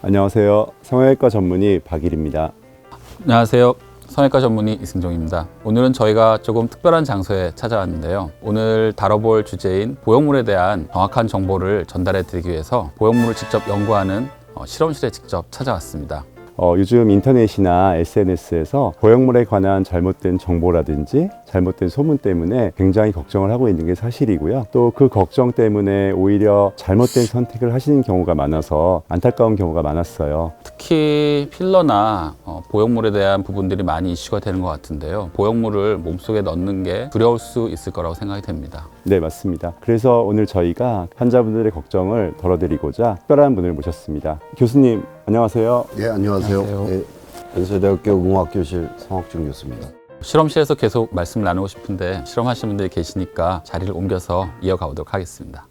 안녕하세요. 성형외과 전문의 박일입니다. 안녕하세요. 성형외과 전문의 이승종입니다. 오늘은 저희가 조금 특별한 장소에 찾아왔는데요. 오늘 다뤄볼 주제인 보형물에 대한 정확한 정보를 전달해 드리기 위해서 보형물을 직접 연구하는 실험실에 직접 찾아왔습니다. 요즘 인터넷이나 SNS에서 보형물에 관한 잘못된 정보라든지 잘못된 소문 때문에 굉장히 걱정을 하고 있는 게 사실이고요. 또 그 걱정 때문에 오히려 잘못된 선택을 하시는 경우가 많아서 안타까운 경우가 많았어요. 특히 필러나 보형물에 대한 부분들이 많이 이슈가 되는 것 같은데요. 보형물을 몸속에 넣는 게 두려울 수 있을 거라고 생각이 됩니다. 네, 맞습니다. 그래서 오늘 저희가 환자분들의 걱정을 덜어드리고자 특별한 분을 모셨습니다. 교수님, 안녕하세요. 예, 안녕하세요. 안녕하세요. 예, 연세대학교 의학교실 성학준 교수입니다. 실험실에서 계속 말씀을 나누고 싶은데 실험하시는 분들이 계시니까 자리를 옮겨서 이어가 보도록 하겠습니다.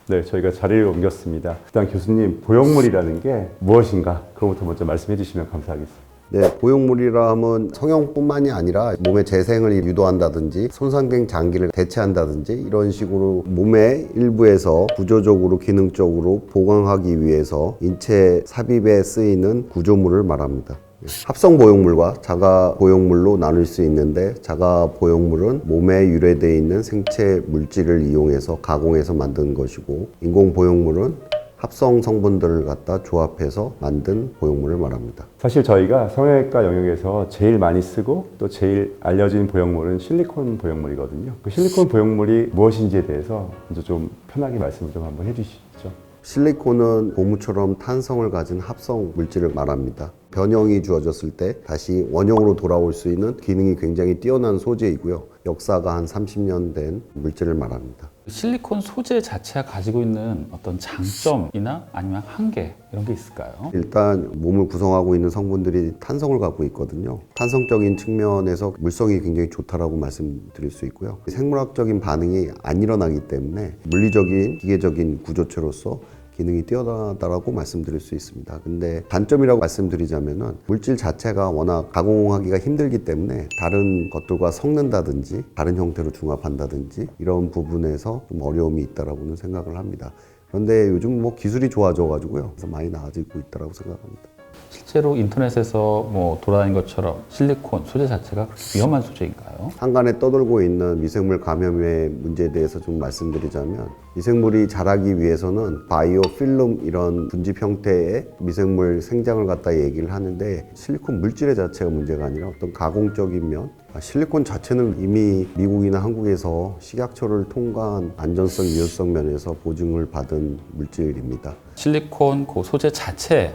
네, 저희가 자리를 옮겼습니다. 일단 교수님, 보형물이라는 게 무엇인가? 그거부터 먼저 말씀해 주시면 감사하겠습니다. 네, 보형물이라 하면 성형뿐만이 아니라 몸의 재생을 유도한다든지 손상된 장기를 대체한다든지 이런 식으로 몸의 일부에서 구조적으로 기능적으로 보강하기 위해서 인체 삽입에 쓰이는 구조물을 말합니다. 합성 보형물과 자가 보형물로 나눌 수 있는데, 자가 보형물은 몸에 유래되어 있는 생체 물질을 이용해서 가공해서 만든 것이고, 인공 보형물은 합성 성분들을 갖다 조합해서 만든 보형물을 말합니다. 사실 저희가 성형외과 영역에서 제일 많이 쓰고 또 제일 알려진 보형물은 실리콘 보형물이거든요. 그 실리콘 보형물이 무엇인지에 대해서 먼저 좀 편하게 말씀을 좀 한번 해주시죠. 실리콘은 고무처럼 탄성을 가진 합성 물질을 말합니다. 변형이 주어졌을 때 다시 원형으로 돌아올 수 있는 기능이 굉장히 뛰어난 소재이고요. 역사가 한 30년 된 물질을 말합니다. 실리콘 소재 자체가 가지고 있는 어떤 장점이나 아니면 한계 이런 게 있을까요? 일단 몸을 구성하고 있는 성분들이 탄성을 갖고 있거든요. 탄성적인 측면에서 물성이 굉장히 좋다라고 말씀드릴 수 있고요. 생물학적인 반응이 안 일어나기 때문에 물리적인 기계적인 구조체로서 기능이 뛰어나다라고 말씀드릴 수 있습니다. 근데 단점이라고 말씀드리자면은 물질 자체가 워낙 가공하기가 힘들기 때문에 다른 것들과 섞는다든지 다른 형태로 중합한다든지 이런 부분에서 좀 어려움이 있다라고는 생각을 합니다. 그런데 요즘 기술이 좋아져 가지고요. 그래서 많이 나아지고 있다라고 생각합니다. 실제로 인터넷에서 돌아다닌 것처럼 실리콘 소재 자체가 그렇게 위험한 소재인가요? 한간에 떠돌고 있는 미생물 감염의 문제에 대해서 좀 말씀드리자면, 미생물이 자라기 위해서는 바이오 필름 이런 분집 형태의 미생물 생장을 갖다 얘기를 하는데, 실리콘 물질의 자체가 문제가 아니라 어떤 가공적인 면, 실리콘 자체는 이미 미국이나 한국에서 식약처를 통과한 안전성, 유효성 면에서 보증을 받은 물질입니다. 실리콘 그 소재 자체에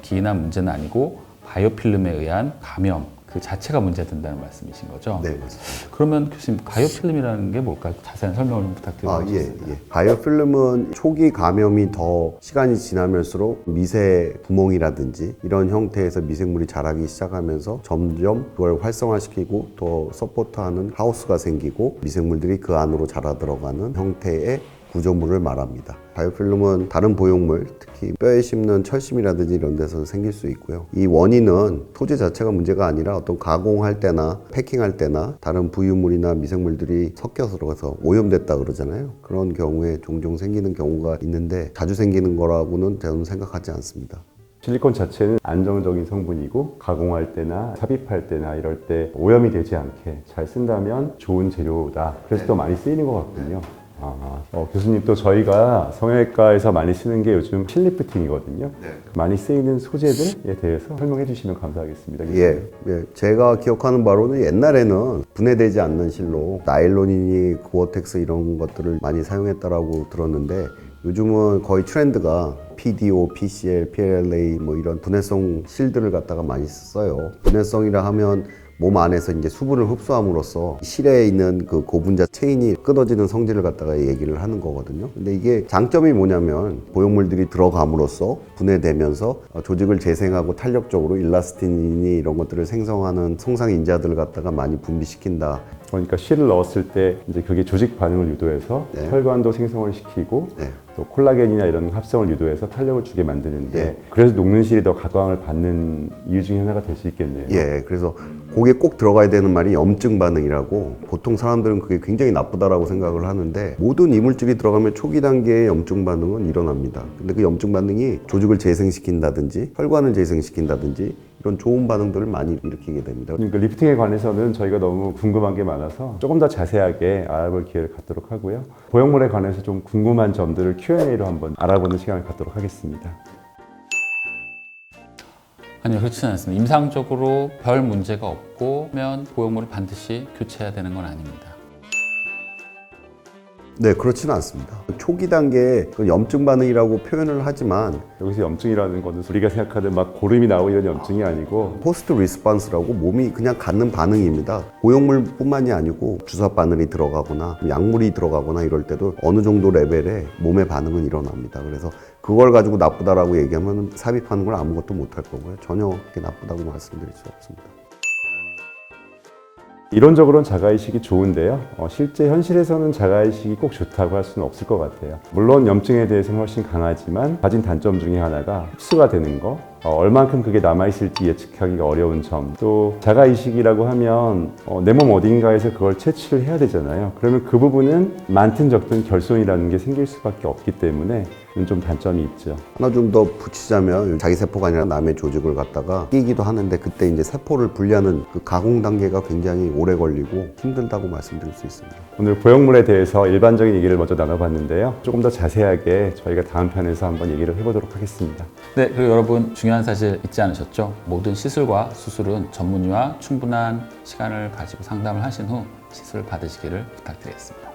기인한 문제는 아니고 바이오필름에 의한 감염 그 자체가 문제가 된다는 말씀이신 거죠? 네, 맞습니다. 그러면 교수님 바이오필름이라는 게 뭘까요? 자세한 설명을 좀 부탁드리겠습니다. 예. 바이오필름은 초기 감염이 더 시간이 지나면서록 미세 구멍이라든지 이런 형태에서 미생물이 자라기 시작하면서 점점 그걸 활성화시키고 더 서포트하는 하우스가 생기고 미생물들이 그 안으로 자라 들어가는 형태의 구조물을 말합니다. 바이오필름은 다른 보형물, 특히 뼈에 심는 철심이라든지 이런 데서 생길 수 있고요. 이 원인은 소재 자체가 문제가 아니라 어떤 가공할 때나 패킹할 때나 다른 부유물이나 미생물들이 섞여서 들어가서 오염됐다 그러잖아요. 그런 경우에 종종 생기는 경우가 있는데 자주 생기는 거라고는 저는 생각하지 않습니다. 실리콘 자체는 안정적인 성분이고 가공할 때나 삽입할 때나 이럴 때 오염이 되지 않게 잘 쓴다면 좋은 재료다. 그래서 또 많이 쓰이는 것 같군요. 교수님, 또 저희가 성형외과에서 많이 쓰는 게 요즘 실리프팅이거든요. 많이 쓰이는 소재들에 대해서 설명해 주시면 감사하겠습니다. 예. 제가 기억하는 바로는 옛날에는 분해되지 않는 실로 나일론이니 고어텍스 이런 것들을 많이 사용했다라고 들었는데, 요즘은 거의 트렌드가 PDO, PCL, PLA 이런 분해성 실들을 갖다가 많이 써요. 분해성이라 하면 몸 안에서 이제 수분을 흡수함으로써 실에 있는 그 고분자 체인이 끊어지는 성질을 갖다가 얘기를 하는 거거든요. 근데 이게 장점이 뭐냐면 보형물들이 들어감으로써 분해되면서 조직을 재생하고 탄력적으로 일라스틴이 이런 것들을 생성하는 송상인자들을 갖다가 많이 분비시킨다. 그러니까 실을 넣었을 때 이제 그게 조직 반응을 유도해서 혈관도 생성을 시키고 또 콜라겐이나 이런 합성을 유도해서 탄력을 주게 만드는데 예. 그래서 녹는 실이 더 가광을 받는 이유 중에 하나가 될 수 있겠네요. 예, 그래서 거기에 꼭 들어가야 되는 말이 염증 반응이라고 보통 사람들은 그게 굉장히 나쁘다라고 생각을 하는데 모든 이물질이 들어가면 초기 단계의 염증 반응은 일어납니다. 근데 그 염증 반응이 조직을 재생시킨다든지 혈관을 재생시킨다든지 이런 좋은 반응들을 많이 일으키게 됩니다. 그러니까 리프팅에 관해서는 저희가 너무 궁금한 게 많아서 조금 더 자세하게 알아볼 기회를 갖도록 하고요. 보형물에 관해서 좀 궁금한 점들을 Q&A로 한번 알아보는 시간을 갖도록 하겠습니다. 아니요, 그렇지는 않습니다. 임상적으로 별 문제가 없고면 보형물을 반드시 교체해야 되는 건 아닙니다. 네, 그렇지는 않습니다. 초기 단계에 그 염증 반응이라고 표현을 하지만 여기서 염증이라는 거는 우리가 생각하는 막 고름이 나오고 이런 염증이 아니고 포스트 리스폰스라고 몸이 그냥 갖는 반응입니다. 보형물뿐만이 아니고 주사 바늘이 들어가거나 약물이 들어가거나 이럴 때도 어느 정도 레벨의 몸의 반응은 일어납니다. 그래서 그걸 가지고 나쁘다라고 얘기하면 삽입하는 걸 아무것도 못할 거고요. 전혀 그렇게 나쁘다고 말씀드릴 수 없습니다. 이론적으로는 자가이식이 좋은데요. 실제 현실에서는 자가이식이 꼭 좋다고 할 수는 없을 것 같아요. 물론 염증에 대해서는 훨씬 강하지만 가진 단점 중에 하나가 흡수가 되는 거, 얼만큼 그게 남아있을지 예측하기가 어려운 점, 또 자가이식이라고 하면 내 몸 어딘가에서 그걸 채취를 해야 되잖아요. 그러면 그 부분은 많든 적든 결손이라는 게 생길 수밖에 없기 때문에 좀 단점이 있죠. 하나 좀 더 붙이자면 자기 세포가 아니라 남의 조직을 갖다가 끼기도 하는데 그때 이제 세포를 분리하는 그 가공 단계가 굉장히 오래 걸리고 힘들다고 말씀드릴 수 있습니다. 오늘 보형물에 대해서 일반적인 얘기를 먼저 나눠봤는데요. 조금 더 자세하게 저희가 다음 편에서 한번 얘기를 해보도록 하겠습니다. 네, 그리고 여러분 중요한 사실 잊지 않으셨죠? 모든 시술과 수술은 전문의와 충분한 시간을 가지고 상담을 하신 후 시술을 받으시기를 부탁드리겠습니다.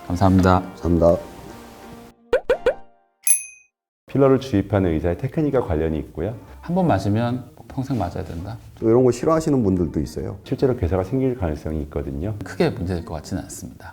감사합니다. 감사합니다. 필러를 주입하는 의자에 테크닉과 관련이 있고요. 한 번 맞으면 평생 맞아야 된다? 이런 거 싫어하시는 분들도 있어요. 실제로 괴사가 생길 가능성이 있거든요. 크게 문제될 것 같지는 않습니다.